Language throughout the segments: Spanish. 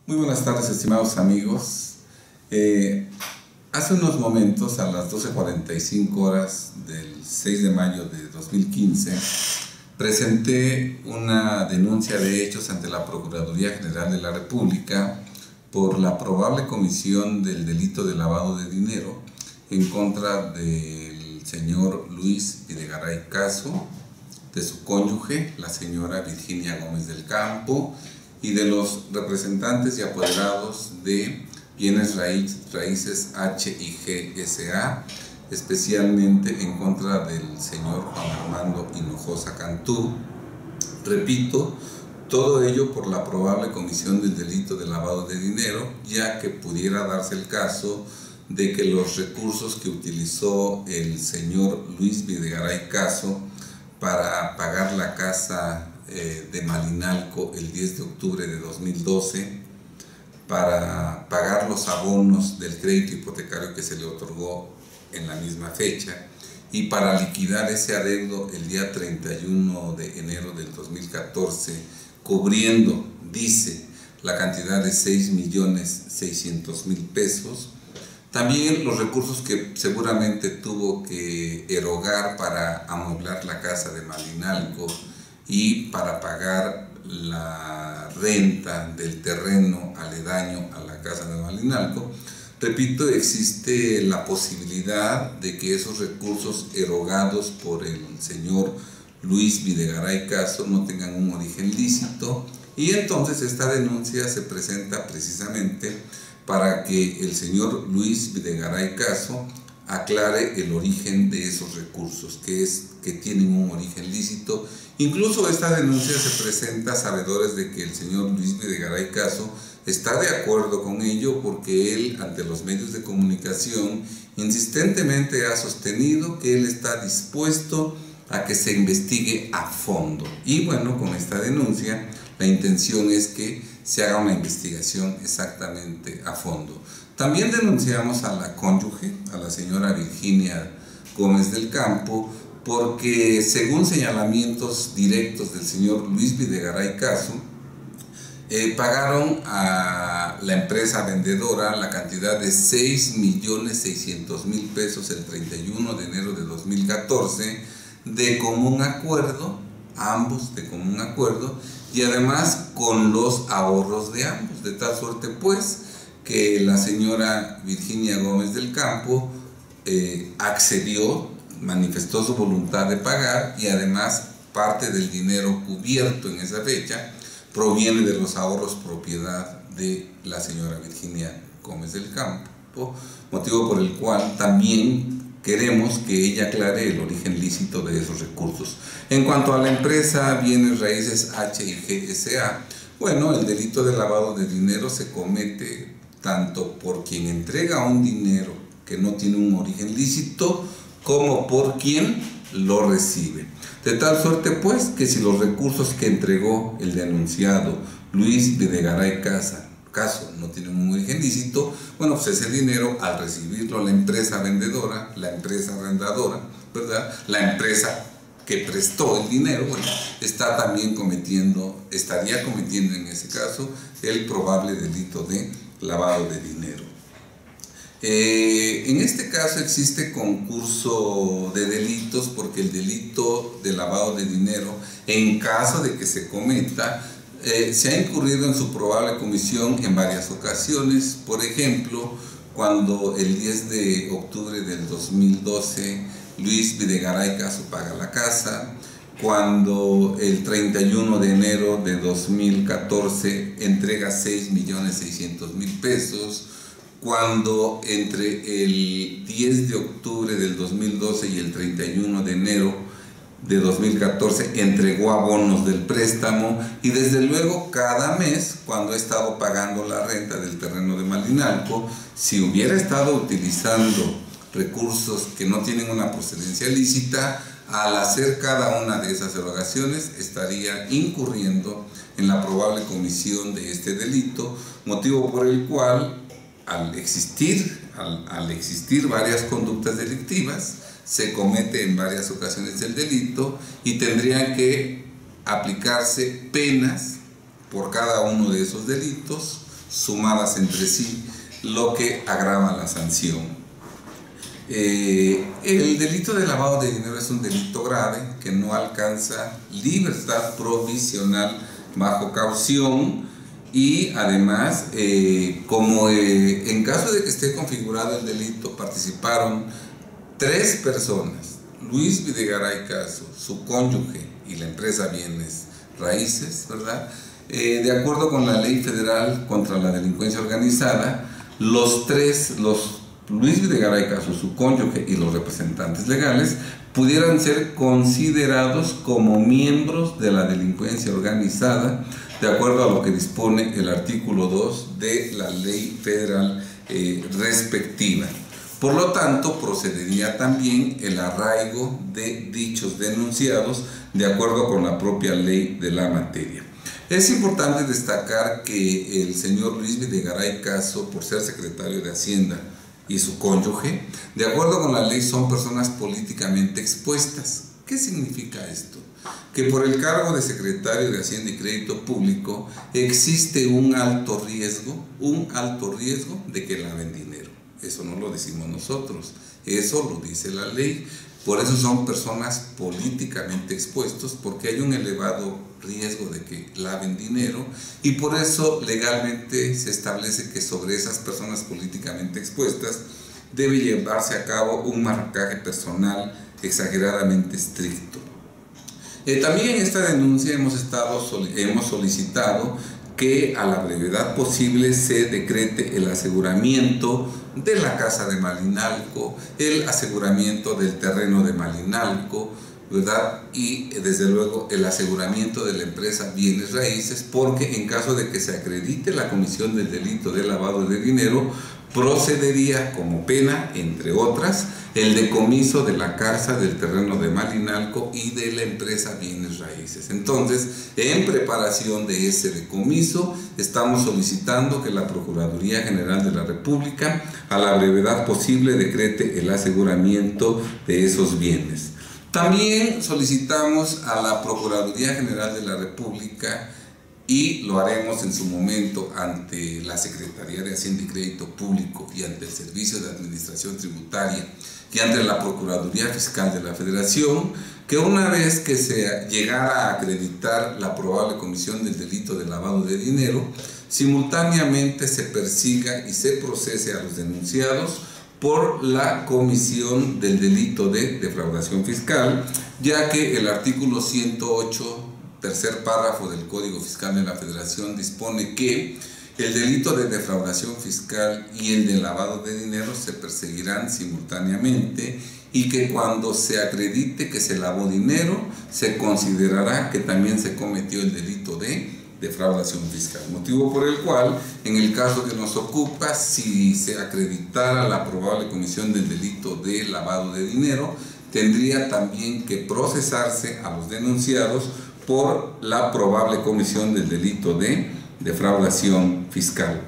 Muy buenas tardes, estimados amigos. Hace unos momentos, a las 12:45 horas del 6 de mayo de 2015, presenté una denuncia de hechos ante la Procuraduría General de la República por la probable comisión del delito de lavado de dinero en contra del señor Luis Videgaray Caso, de su cónyuge, la señora Virginia Gómez del Campo, y de los representantes y apoderados de Bienes Raíces H&G S.A., especialmente en contra del señor Juan Armando Hinojosa Cantú. Repito, todo ello por la probable comisión del delito de lavado de dinero, ya que pudiera darse el caso de que los recursos que utilizó el señor Luis Videgaray Caso para pagar la casa de Malinalco el 10 de octubre de 2012, para pagar los abonos del crédito hipotecario que se le otorgó en la misma fecha y para liquidar ese adeudo el día 31 de enero del 2014, cubriendo, dice, la cantidad de 6.600.000 pesos. También los recursos que seguramente tuvo que erogar para amueblar la casa de Malinalco y para pagar la renta del terreno aledaño a la casa de Malinalco. Repito, existe la posibilidad de que esos recursos erogados por el señor Luis Videgaray Caso no tengan un origen lícito, y entonces esta denuncia se presenta precisamente para que el señor Luis Videgaray Caso aclare el origen de esos recursos, que tienen un origen lícito. Incluso esta denuncia se presenta sabedores de que el señor Luis Videgaray Caso está de acuerdo con ello, porque él, ante los medios de comunicación, insistentemente ha sostenido que él está dispuesto a que se investigue a fondo. Y bueno, con esta denuncia la intención es que se haga una investigación exactamente a fondo. También denunciamos a la cónyuge, a la señora Virginia Gómez del Campo, porque según señalamientos directos del señor Luis Videgaray Caso, pagaron a la empresa vendedora la cantidad de 6.600.000 pesos el 31 de enero de 2014, de común acuerdo, ambos de común acuerdo, y además con los ahorros de ambos, de tal suerte pues que la señora Virginia Gómez del Campo accedió, manifestó su voluntad de pagar, y además parte del dinero cubierto en esa fecha proviene de los ahorros propiedad de la señora Virginia Gómez del Campo, motivo por el cual también queremos que ella aclare el origen lícito de esos recursos. En cuanto a la empresa Bienes Raíces H&G S.A., bueno, el delito de lavado de dinero se comete tanto por quien entrega un dinero que no tiene un origen lícito, como por quien lo recibe. De tal suerte pues que si los recursos que entregó el denunciado Luis Videgaray Caso no tienen un origen lícito, bueno, pues ese dinero, al recibirlo la empresa vendedora, la empresa arrendadora, ¿verdad?, la empresa que prestó el dinero, bueno, estaría cometiendo en ese caso el probable delito de lavado de dinero. En este caso existe concurso de delitos, porque el delito de lavado de dinero, en caso de que se cometa, se ha incurrido en su probable comisión en varias ocasiones. Por ejemplo, cuando el 10 de octubre del 2012 Luis Videgaray Caso paga la casa, cuando el 31 de enero de 2014 entrega 6.600.000 pesos, cuando entre el 10 de octubre del 2012 y el 31 de enero de 2014 entregó abonos del préstamo, y desde luego cada mes, cuando ha estado pagando la renta del terreno de Malinalco, si hubiera estado utilizando recursos que no tienen una procedencia lícita, al hacer cada una de esas erogaciones estaría incurriendo en la probable comisión de este delito, motivo por el cual, al existir varias conductas delictivas, se comete en varias ocasiones el delito, y tendrían que aplicarse penas por cada uno de esos delitos, sumadas entre sí, lo que agrava la sanción. El delito de lavado de dinero es un delito grave que no alcanza libertad provisional bajo caución y además, como en caso de que esté configurado el delito, participaron 3 personas, Luis Videgaray Caso, su cónyuge y la empresa Bienes Raíces, ¿verdad? De acuerdo con la Ley Federal contra la Delincuencia Organizada, Luis Videgaray Caso, su cónyuge y los representantes legales pudieran ser considerados como miembros de la delincuencia organizada, de acuerdo a lo que dispone el artículo 2 de la ley federal respectiva. Por lo tanto, procedería también el arraigo de dichos denunciados de acuerdo con la propia ley de la materia. Es importante destacar que el señor Luis Videgaray Caso, por ser secretario de Hacienda, y su cónyuge, de acuerdo con la ley, son personas políticamente expuestas. ¿Qué significa esto? Que por el cargo de secretario de Hacienda y Crédito Público existe un alto riesgo de que laven dinero. Eso no lo decimos nosotros, eso lo dice la ley. Por eso son personas políticamente expuestos, porque hay un elevado riesgo de que laven dinero y por eso legalmente se establece que sobre esas personas políticamente expuestas debe llevarse a cabo un marcaje personal exageradamente estricto. También en esta denuncia hemos solicitado que a la brevedad posible se decrete el aseguramiento de la casa de Malinalco, el aseguramiento del terreno de Malinalco, ¿verdad? Y desde luego el aseguramiento de la empresa Bienes Raíces, porque en caso de que se acredite la comisión del delito de lavado de dinero, procedería como pena, entre otras, el decomiso de la casa, del terreno de Malinalco y de la empresa Bienes Raíces. Entonces, en preparación de ese decomiso, estamos solicitando que la Procuraduría General de la República, a la brevedad posible, decrete el aseguramiento de esos bienes. También solicitamos a la Procuraduría General de la República, y lo haremos en su momento ante la Secretaría de Hacienda y Crédito Público y ante el Servicio de Administración Tributaria y ante la Procuraduría Fiscal de la Federación, que una vez que se llegara a acreditar la probable comisión del delito de lavado de dinero, simultáneamente se persiga y se procese a los denunciados por la comisión del delito de defraudación fiscal, ya que el artículo 108, tercer párrafo del Código Fiscal de la Federación dispone que el delito de defraudación fiscal y el de lavado de dinero se perseguirán simultáneamente y que cuando se acredite que se lavó dinero, se considerará que también se cometió el delito de defraudación fiscal. Motivo por el cual, en el caso que nos ocupa, si se acreditara la probable comisión del delito de lavado de dinero, tendría también que procesarse a los denunciados por la probable comisión del delito de defraudación fiscal.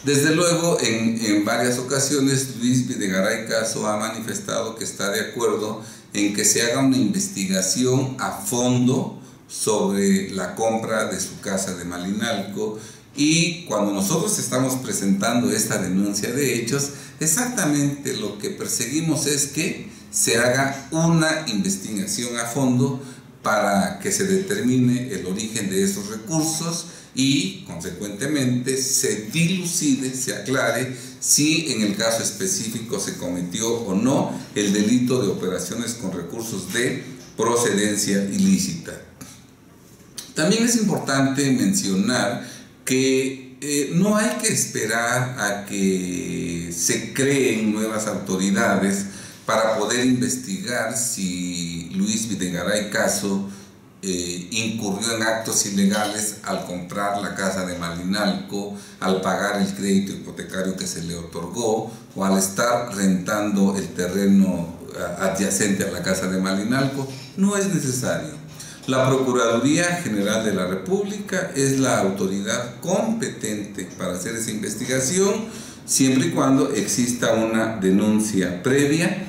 Desde luego, en varias ocasiones, Luis Videgaray Caso ha manifestado que está de acuerdo en que se haga una investigación a fondo sobre la compra de su casa de Malinalco, y cuando nosotros estamos presentando esta denuncia de hechos, exactamente lo que perseguimos es que se haga una investigación a fondo para que se determine el origen de esos recursos y, consecuentemente, se dilucide, se aclare si en el caso específico se cometió o no el delito de operaciones con recursos de procedencia ilícita. También es importante mencionar que no hay que esperar a que se creen nuevas autoridades para poder investigar si Luis Videgaray Caso incurrió en actos ilegales al comprar la casa de Malinalco, al pagar el crédito hipotecario que se le otorgó o al estar rentando el terreno adyacente a la casa de Malinalco. No es necesario. La Procuraduría General de la República es la autoridad competente para hacer esa investigación, siempre y cuando exista una denuncia previa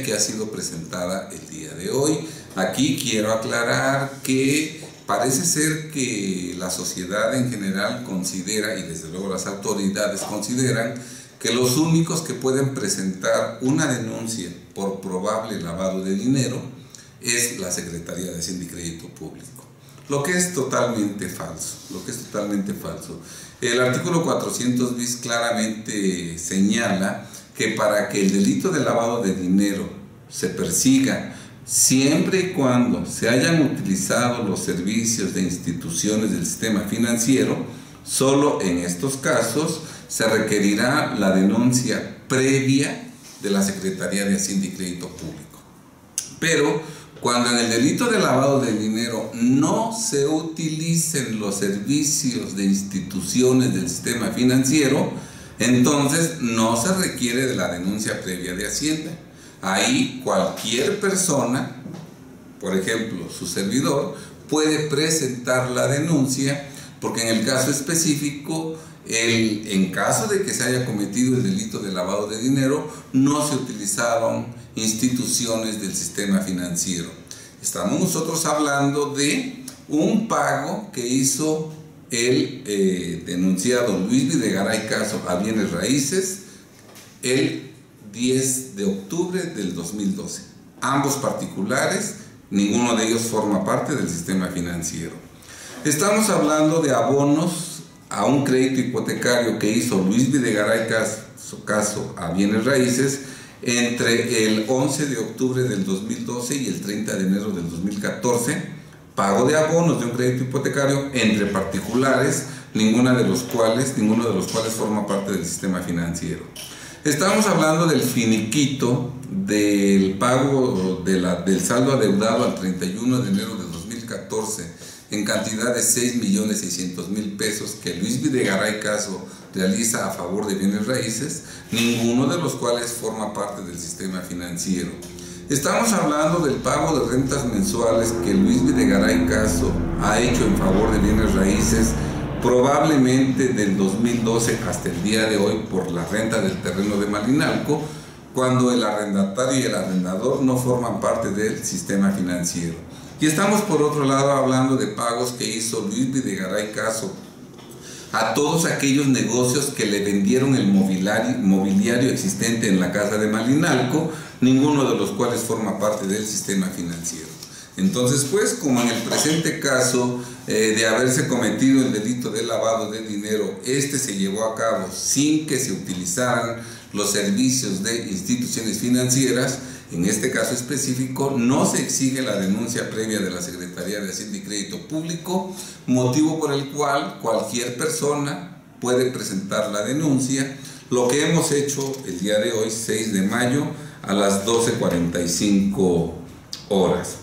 que ha sido presentada el día de hoy. Aquí quiero aclarar que parece ser que la sociedad en general considera, y desde luego las autoridades consideran, que los únicos que pueden presentar una denuncia por probable lavado de dinero es la Secretaría de Hacienda y Crédito Público, lo que es totalmente falso, El artículo 400 bis claramente señala que para que el delito de lavado de dinero se persiga, siempre y cuando se hayan utilizado los servicios de instituciones del sistema financiero, solo en estos casos se requerirá la denuncia previa de la Secretaría de Hacienda y Crédito Público. Pero cuando en el delito de lavado de dinero no se utilicen los servicios de instituciones del sistema financiero, entonces no se requiere de la denuncia previa de Hacienda. Ahí cualquier persona, por ejemplo su servidor, puede presentar la denuncia, porque en el caso específico, en caso de que se haya cometido el delito de lavado de dinero, no se utilizaron instituciones del sistema financiero. Estamos nosotros hablando de un pago que hizo el denunciado Luis Videgaray Caso a bienes raíces el 10 de octubre del 2012. Ambos particulares, ninguno de ellos forma parte del sistema financiero. Estamos hablando de abonos a un crédito hipotecario que hizo Luis Videgaray Caso a bienes raíces entre el 11 de octubre del 2012 y el 30 de enero del 2014, pago de abonos de un crédito hipotecario entre particulares, ninguno de los cuales forma parte del sistema financiero. Estamos hablando del finiquito del pago del saldo adeudado al 31 de enero del 2014 en cantidad de 6.600.000 pesos que Luis Videgaray Caso realiza a favor de bienes raíces, ninguno de los cuales forma parte del sistema financiero. Estamos hablando del pago de rentas mensuales que Luis Videgaray Caso ha hecho en favor de bienes raíces, probablemente del 2012 hasta el día de hoy, por la renta del terreno de Malinalco, cuando el arrendatario y el arrendador no forman parte del sistema financiero. Y estamos por otro lado hablando de pagos que hizo Luis Videgaray Caso a todos aquellos negocios que le vendieron el mobiliario existente en la casa de Malinalco, ninguno de los cuales forma parte del sistema financiero. Entonces, pues, como en el presente caso de haberse cometido el delito de lavado de dinero, se llevó a cabo sin que se utilizaran los servicios de instituciones financieras, en este caso específico no se exige la denuncia previa de la Secretaría de Hacienda y Crédito Público, motivo por el cual cualquier persona puede presentar la denuncia, lo que hemos hecho el día de hoy, 6 de mayo, a las 12:45 horas.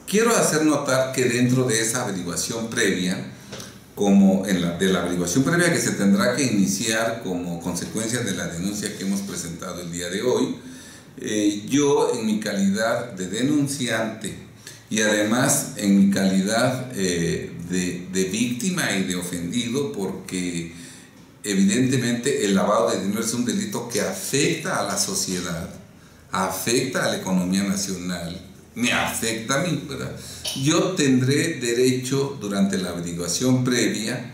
Quiero hacer notar que dentro de esa averiguación previa, como de la averiguación previa que se tendrá que iniciar como consecuencia de la denuncia que hemos presentado el día de hoy, yo en mi calidad de denunciante y además en mi calidad de víctima y de ofendido, porque evidentemente el lavado de dinero es un delito que afecta a la sociedad, afecta a la economía nacional, me afecta a mí, ¿verdad? Yo tendré derecho durante la averiguación previa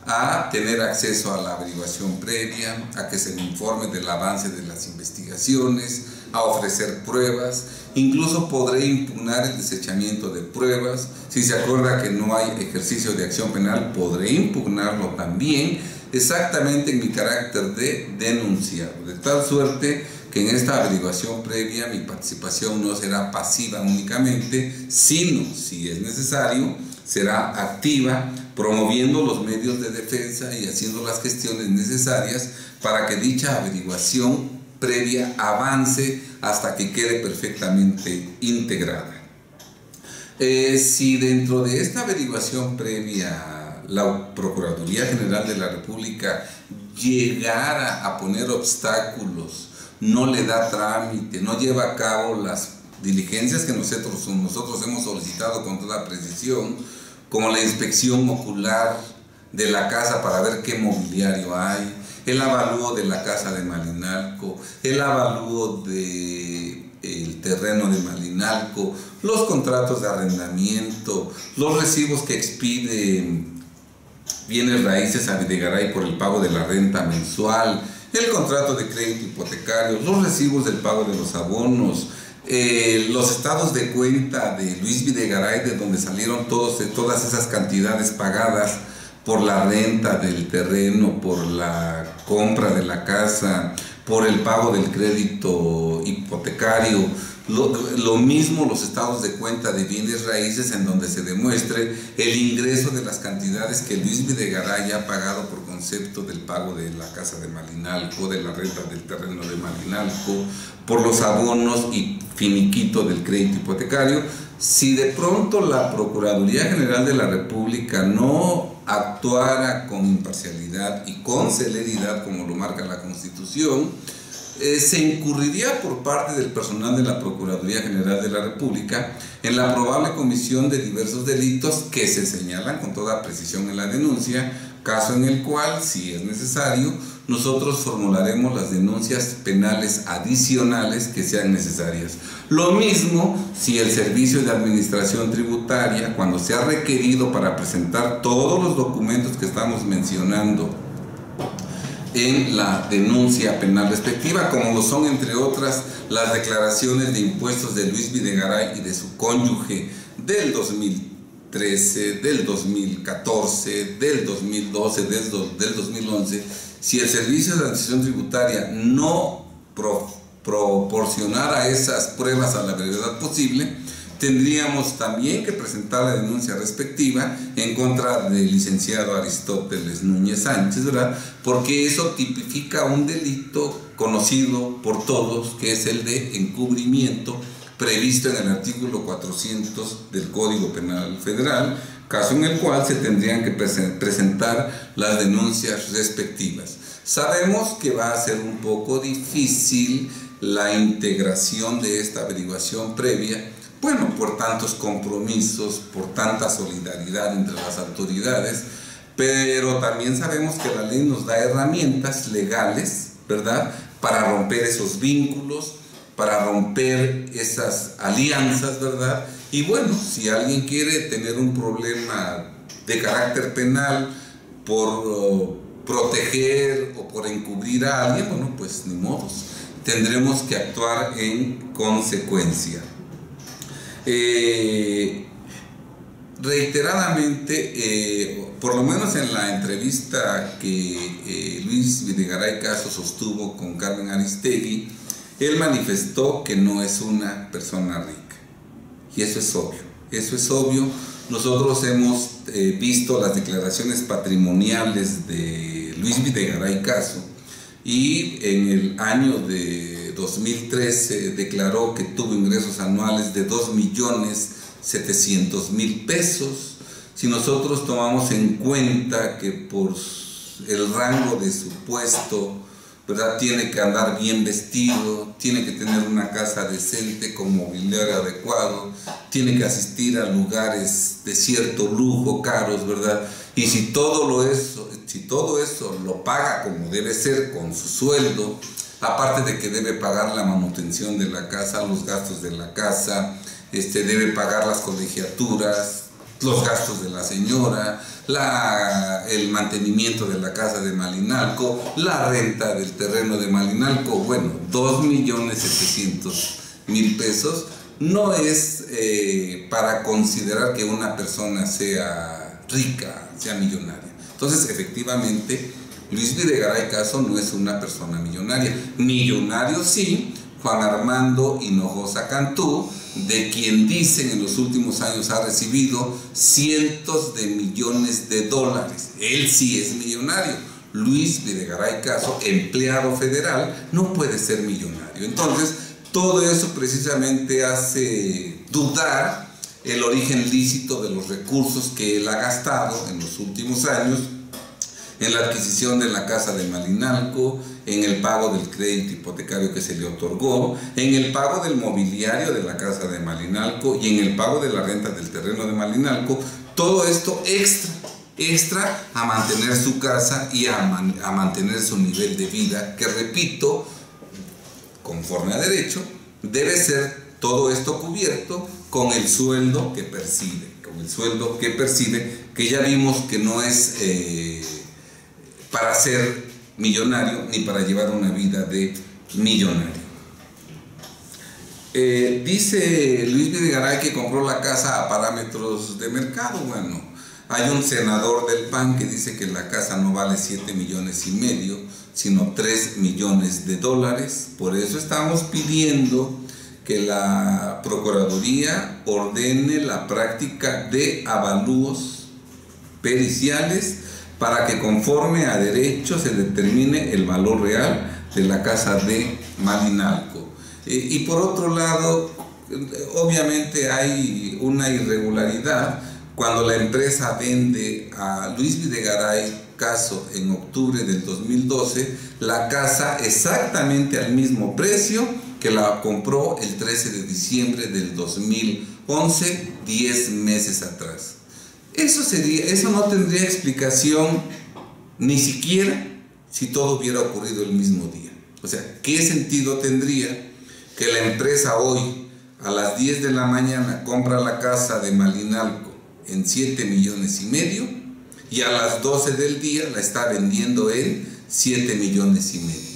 a tener acceso a la averiguación previa, a que se me informe del avance de las investigaciones, a ofrecer pruebas, incluso podré impugnar el desechamiento de pruebas. Si se acuerda que no hay ejercicio de acción penal, podré impugnarlo también, exactamente en mi carácter de denunciado, de tal suerte que en esta averiguación previa mi participación no será pasiva únicamente, sino, si es necesario, será activa, promoviendo los medios de defensa y haciendo las gestiones necesarias para que dicha averiguación previa avance hasta que quede perfectamente integrada. Si dentro de esta averiguación previa la Procuraduría General de la República llegara a poner obstáculos, no le da trámite, no lleva a cabo las diligencias que nosotros hemos solicitado con toda precisión, como la inspección ocular de la casa para ver qué mobiliario hay, el avalúo de la casa de Malinalco, el avalúo de el terreno de Malinalco, los contratos de arrendamiento, los recibos que expide Bienes Raíces a Videgaray por el pago de la renta mensual, el contrato de crédito hipotecario, los recibos del pago de los abonos, los estados de cuenta de Luis Videgaray, de donde salieron todas esas cantidades pagadas por la renta del terreno, por la compra de la casa, por el pago del crédito hipotecario. Lo mismo los estados de cuenta de Bienes Raíces, en donde se demuestre el ingreso de las cantidades que Luis Videgaray ha pagado por concepto del pago de la casa de Malinalco, de la renta del terreno de Malinalco, por los abonos y finiquito del crédito hipotecario. Si de pronto la Procuraduría General de la República no actuara con imparcialidad y con celeridad, como lo marca la Constitución, se incurriría por parte del personal de la Procuraduría General de la República en la probable comisión de diversos delitos que se señalan con toda precisión en la denuncia, caso en el cual, si es necesario, nosotros formularemos las denuncias penales adicionales que sean necesarias. Lo mismo si el Servicio de Administración Tributaria, cuando sea requerido para presentar todos los documentos que estamos mencionando en la denuncia penal respectiva, como lo son, entre otras, las declaraciones de impuestos de Luis Videgaray y de su cónyuge del 2013, del 2014, del 2012, del 2011, si el Servicio de Administración Tributaria no proporcionara esas pruebas a la brevedad posible, tendríamos también que presentar la denuncia respectiva en contra del licenciado Aristóteles Núñez Sánchez, ¿verdad? Porque eso tipifica un delito conocido por todos, que es el de encubrimiento, previsto en el artículo 400 del Código Penal Federal, caso en el cual se tendrían que presentar las denuncias respectivas. Sabemos que va a ser un poco difícil la integración de esta averiguación previa, bueno, por tantos compromisos, por tanta solidaridad entre las autoridades, pero también sabemos que la ley nos da herramientas legales, ¿verdad?, para romper esos vínculos, para romper esas alianzas, ¿verdad? Y bueno, si alguien quiere tener un problema de carácter penal por proteger o por encubrir a alguien, bueno, pues ni modos, tendremos que actuar en consecuencia. Reiteradamente, por lo menos en la entrevista que Luis Videgaray Caso sostuvo con Carmen Aristegui, él manifestó que no es una persona rica, y eso es obvio, eso es obvio. Nosotros hemos visto las declaraciones patrimoniales de Luis Videgaray Caso, y en el año de 2013 declaró que tuvo ingresos anuales de 2.700.000 pesos. Si nosotros tomamos en cuenta que por el rango de su puesto, ¿verdad?, tiene que andar bien vestido, tiene que tener una casa decente con mobiliario adecuado, tiene que asistir a lugares de cierto lujo, caros, ¿verdad? Y si todo eso lo paga como debe ser con su sueldo, aparte de que debe pagar la manutención de la casa, los gastos de la casa, debe pagar las colegiaturas, los gastos de la señora, el mantenimiento de la casa de Malinalco, la renta del terreno de Malinalco. Bueno, 2.700.000 pesos no es para considerar que una persona sea rica, sea millonaria. Entonces, efectivamente, Luis Videgaray Caso no es una persona millonaria. Millonario sí, Juan Armando Hinojosa Cantú, de quien dicen en los últimos años ha recibido cientos de millones de dólares. Él sí es millonario. Luis Videgaray Caso, empleado federal, no puede ser millonario. Entonces, todo eso precisamente hace dudar el origen lícito de los recursos que él ha gastado en los últimos años en la adquisición de la casa de Malinalco, en el pago del crédito hipotecario que se le otorgó, en el pago del mobiliario de la casa de Malinalco y en el pago de la renta del terreno de Malinalco. Todo esto extra a mantener su casa y a mantener su nivel de vida, que repito, conforme a derecho, debe ser todo esto cubierto con el sueldo que percibe, que ya vimos que no es para ser millonario ni para llevar una vida de millonario. Dice Luis Videgaray que compró la casa a parámetros de mercado. Bueno, hay un senador del PAN que dice que la casa no vale 7,5 millones, sino 3 millones de dólares. Por eso estamos pidiendo que la Procuraduría ordene la práctica de avalúos periciales para que conforme a derecho se determine el valor real de la casa de Malinalco. Y por otro lado, obviamente hay una irregularidad cuando la empresa vende a Luis Videgaray Caso en octubre del 2012 la casa exactamente al mismo precio que la compró el 13 de diciembre del 2011, 10 meses atrás. Eso no tendría explicación ni siquiera si todo hubiera ocurrido el mismo día. O sea, ¿qué sentido tendría que la empresa hoy a las 10 de la mañana compra la casa de Malinalco en 7,5 millones y a las 12 del día la está vendiendo en 7,5 millones?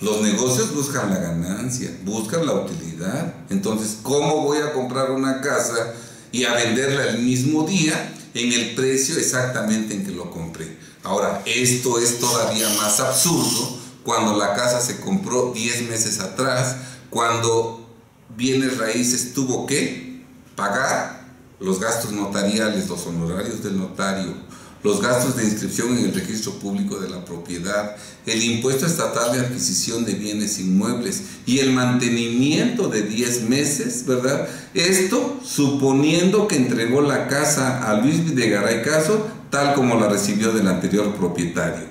Los negocios buscan la ganancia, buscan la utilidad. Entonces, ¿cómo voy a comprar una casa y a venderla el mismo día en el precio exactamente en que lo compré? Ahora, esto es todavía más absurdo cuando la casa se compró 10 meses atrás, cuando bienes raíces tuvo que pagar los gastos notariales, los honorarios del notario, los gastos de inscripción en el registro público de la propiedad, el impuesto estatal de adquisición de bienes inmuebles y el mantenimiento de 10 meses, ¿verdad? Esto suponiendo que entregó la casa a Luis Videgaray Caso tal como la recibió del anterior propietario,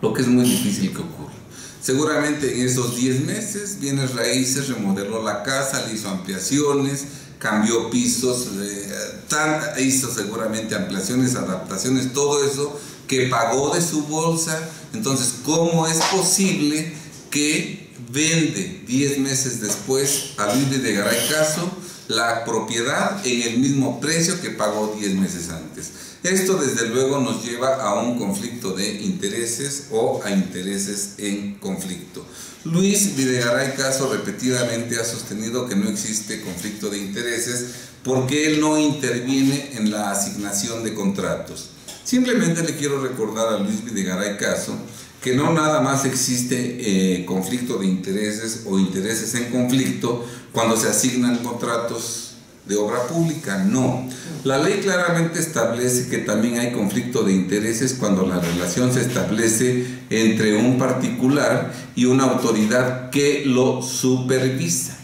lo que es muy difícil que ocurra. Seguramente en esos 10 meses bienes raíces remodeló la casa, le hizo ampliaciones, cambió pisos, hizo seguramente ampliaciones, adaptaciones, todo eso que pagó de su bolsa. Entonces, ¿cómo es posible que vende 10 meses después a Luis Videgaray Caso la propiedad en el mismo precio que pagó 10 meses antes? Esto desde luego nos lleva a un conflicto de intereses o a intereses en conflicto. Luis Videgaray Caso repetidamente ha sostenido que no existe conflicto de intereses porque él no interviene en la asignación de contratos. Simplemente le quiero recordar a Luis Videgaray Caso que no nada más existe conflicto de intereses o intereses en conflicto cuando se asignan contratos de obra pública, no. La ley claramente establece que también hay conflicto de intereses cuando la relación se establece entre un particular y una autoridad que lo supervisa,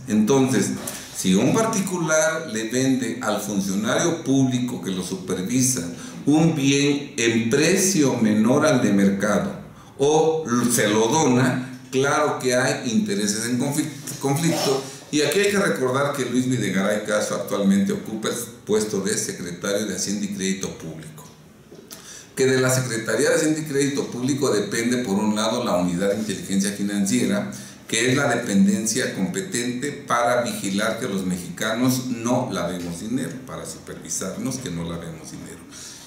Entonces, si un particular le vende al funcionario público que lo supervisa un bien en precio menor al de mercado o se lo dona, claro que hay intereses en conflicto. Y aquí hay que recordar que Luis Videgaray Caso actualmente ocupa el puesto de secretario de Hacienda y Crédito Público. Que de la Secretaría de Hacienda y Crédito Público depende, por un lado, la Unidad de Inteligencia Financiera, que es la dependencia competente para vigilar que los mexicanos no lavemos dinero, para supervisarnos que no lavemos dinero.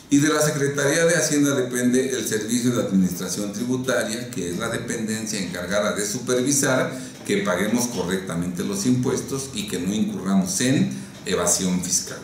Y de la Secretaría de Hacienda depende el Servicio de Administración Tributaria, que es la dependencia encargada de supervisar que paguemos correctamente los impuestos y que no incurramos en evasión fiscal.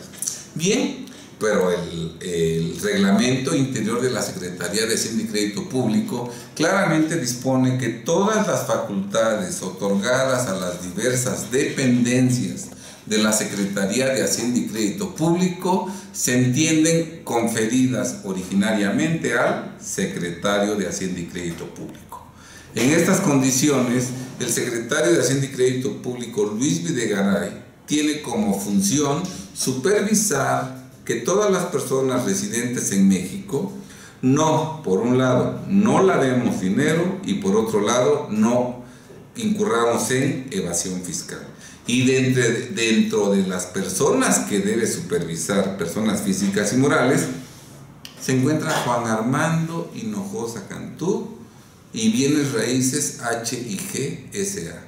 Bien, pero el reglamento interior de la Secretaría de Hacienda y Crédito Público claramente dispone que todas las facultades otorgadas a las diversas dependencias de la Secretaría de Hacienda y Crédito Público se entienden conferidas originariamente al Secretario de Hacienda y Crédito Público. En estas condiciones, el Secretario de Hacienda y Crédito Público, Luis Videgaray, tiene como función supervisar que todas las personas residentes en México no, por un lado, no lavemos dinero y por otro lado, no incurramos en evasión fiscal. Y dentro de las personas que debe supervisar, personas físicas y morales, se encuentra Juan Armando Hinojosa Cantú y Bienes Raíces H&G S.A.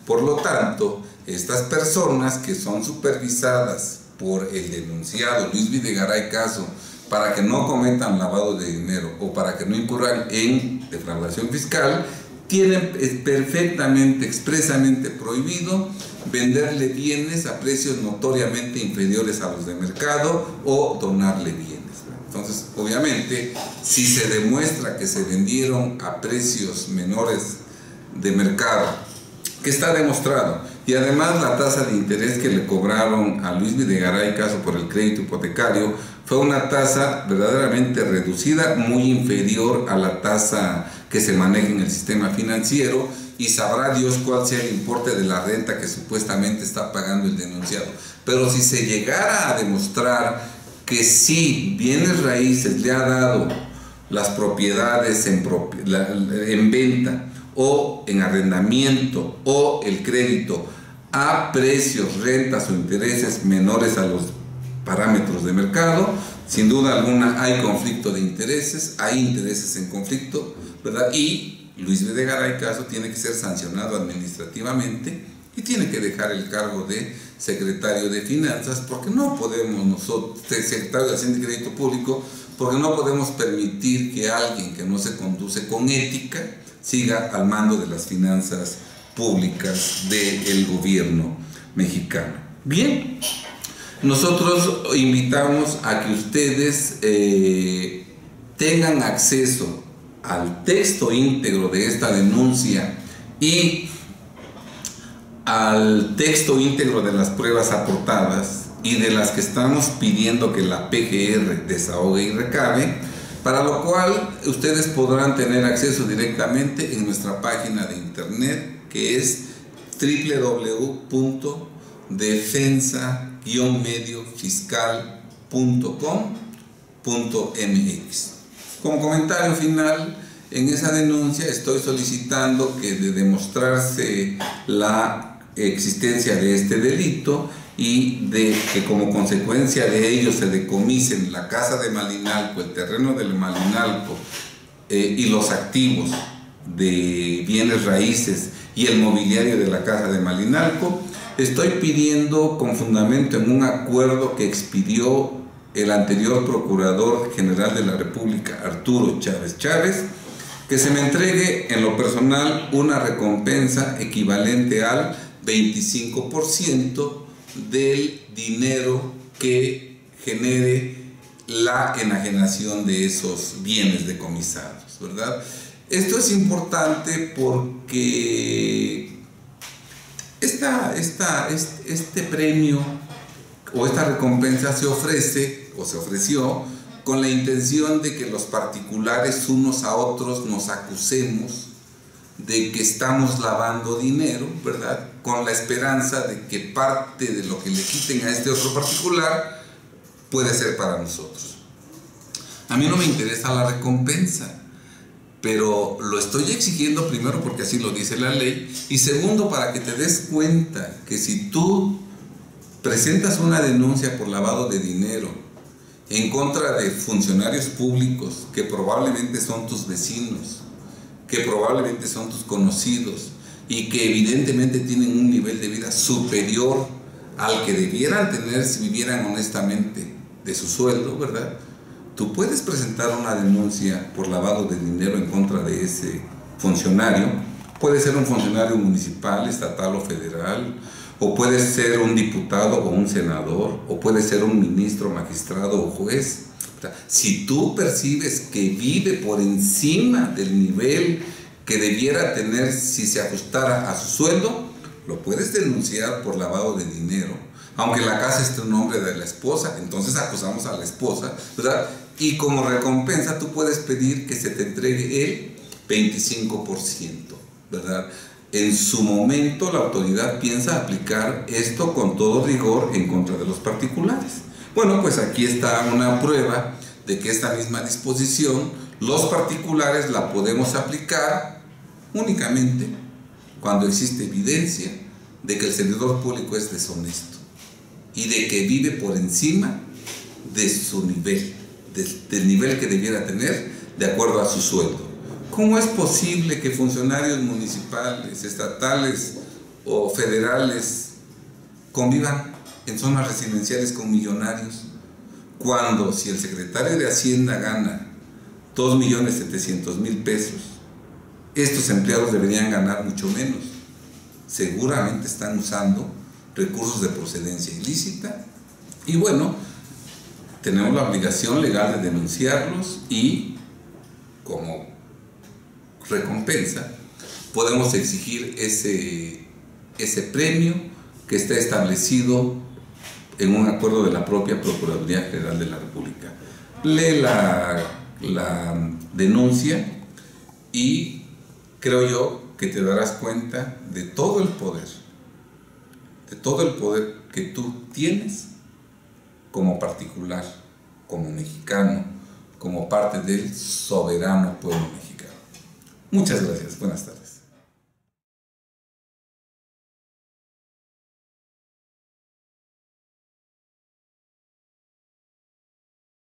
Por lo tanto, estas personas que son supervisadas por el denunciado Luis Videgaray Caso para que no cometan lavado de dinero o para que no incurran en defraudación fiscal, tienen perfectamente, expresamente prohibido venderle bienes a precios notoriamente inferiores a los de mercado o donarle bienes. Entonces, obviamente, si se demuestra que se vendieron a precios menores de mercado, que está demostrado, y además la tasa de interés que le cobraron a Luis Videgaray Caso por el crédito hipotecario fue una tasa verdaderamente reducida, muy inferior a la tasa que se maneja en el sistema financiero, y sabrá Dios cuál sea el importe de la renta que supuestamente está pagando el denunciado. Pero si se llegara a demostrar que sí, bienes raíces le ha dado las propiedades en venta o en arrendamiento o el crédito a precios, rentas o intereses menores a los parámetros de mercado, sin duda alguna hay conflicto de intereses, hay intereses en conflicto, ¿verdad? Y Luis Videgaray Caso tiene que ser sancionado administrativamente y tiene que dejar el cargo de secretario de Finanzas, porque no podemos nosotros, secretario de Hacienda y Crédito Público, porque no podemos permitir que alguien que no se conduce con ética siga al mando de las finanzas públicas del gobierno mexicano. Bien, nosotros invitamos a que ustedes tengan acceso al texto íntegro de esta denuncia y al texto íntegro de las pruebas aportadas y de las que estamos pidiendo que la PGR desahogue y recabe, para lo cual ustedes podrán tener acceso directamente en nuestra página de internet, que es www.defensa-mediofiscal.com.mx. Como comentario final, en esa denuncia estoy solicitando que, de demostrarse la existencia de este delito y de que como consecuencia de ello se decomisen la casa de Malinalco, el terreno del Malinalco y los activos de bienes raíces y el mobiliario de la casa de Malinalco, estoy pidiendo con fundamento en un acuerdo que expidió el anterior Procurador General de la República, Arturo Chávez Chávez, que se me entregue en lo personal una recompensa equivalente al 25% del dinero que genere la enajenación de esos bienes decomisados, ¿verdad? Esto es importante porque este premio o esta recompensa se ofrece o se ofreció con la intención de que los particulares unos a otros nos acusemos de que estamos lavando dinero, ¿verdad? Con la esperanza de que parte de lo que le quiten a este otro particular puede ser para nosotros. A mí no me interesa la recompensa, pero lo estoy exigiendo primero porque así lo dice la ley, y segundo para que te des cuenta que si tú presentas una denuncia por lavado de dinero en contra de funcionarios públicos que probablemente son tus vecinos, que probablemente son tus conocidos y que evidentemente tienen un nivel de vida superior al que debieran tener si vivieran honestamente de su sueldo, ¿verdad? Tú puedes presentar una denuncia por lavado de dinero en contra de ese funcionario. Puede ser un funcionario municipal, estatal o federal, o puede ser un diputado o un senador, o puede ser un ministro, magistrado o juez. Si tú percibes que vive por encima del nivel que debiera tener si se ajustara a su sueldo, lo puedes denunciar por lavado de dinero, aunque la casa esté en nombre de la esposa. Entonces acusamos a la esposa, ¿verdad? Y como recompensa tú puedes pedir que se te entregue el 25%, ¿verdad? En su momento la autoridad piensa aplicar esto con todo rigor en contra de los particulares. Bueno, pues aquí está una prueba de que esta misma disposición los particulares la podemos aplicar únicamente cuando existe evidencia de que el servidor público es deshonesto y de que vive por encima de su nivel, del nivel que debiera tener de acuerdo a su sueldo. ¿Cómo es posible que funcionarios municipales, estatales o federales convivan en zonas residenciales con millonarios, cuando si el secretario de Hacienda gana 2.700.000 pesos, estos empleados deberían ganar mucho menos. Seguramente están usando recursos de procedencia ilícita y bueno, tenemos la obligación legal de denunciarlos y como recompensa podemos exigir ese premio que está establecido en un acuerdo de la propia Procuraduría General de la República. Lee la denuncia y creo yo que te darás cuenta de todo el poder que tú tienes como particular, como mexicano, como parte del soberano pueblo mexicano. Muchas gracias, buenas tardes.